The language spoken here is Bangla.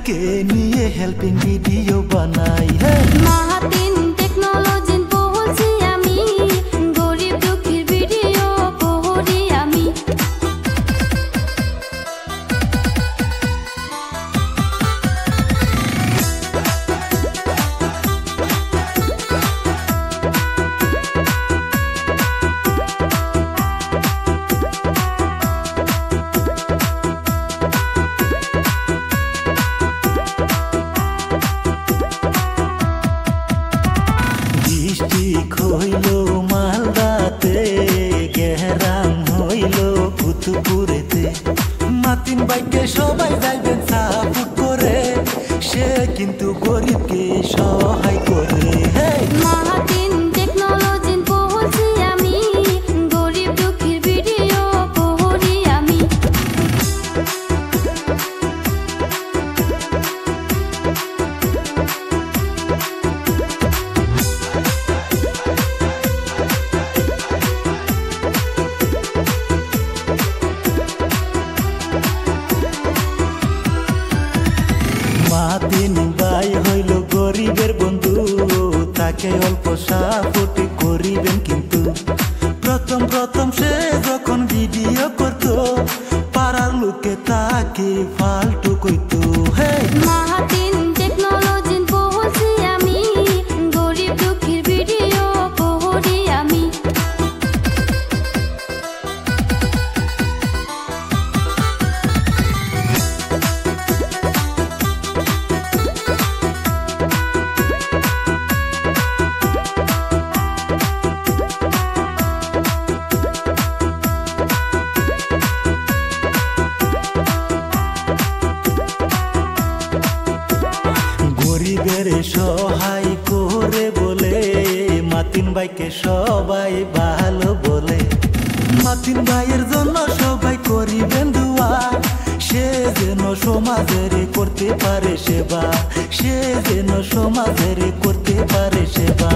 গরিবকে নিয়ে হেল্পিং ভিডিও বানাই। মাহাতিন টেকনোলজির বলছি আমি, গরিব দুঃখীর ভিডিও করি আমি। ডিস্ট্রিক্ট হইল মালদাতে, গেহরাম হইল কুতুবপুরেতে। মাতিন বাইকে সবাই যাইবেন সাপোর্ট করে, সে কিন্তু গরিবকে সহায় করে। মাহাতিন টেকনোলজির বলছি আমি, গরিব দুঃখীর ভিডিও করি আমি। মাতিন ভাই হইল গরিবের বন্ধু, তাকে অল্প সাপোর্ট করিবেন কিন্তু। প্রথম প্রথম সে যখন ভিডিও করতো, পাড়ার লোকে তাকে ফালতু কইতো। মাহাতিন টেকনোলজির বলছি আমি, গরিব দুঃখীর ভিডিও করি আমি। গরিবের সহায় করে বলে, মাতিন ভাইকে সবাই ভালো বলে। মাতিন ভাইয়ের জন্য সবাই করিবেন দোয়া, সে যেন সমাজের করতে পারে সেবা, সে যেন সমাজের করতে পারে সেবা।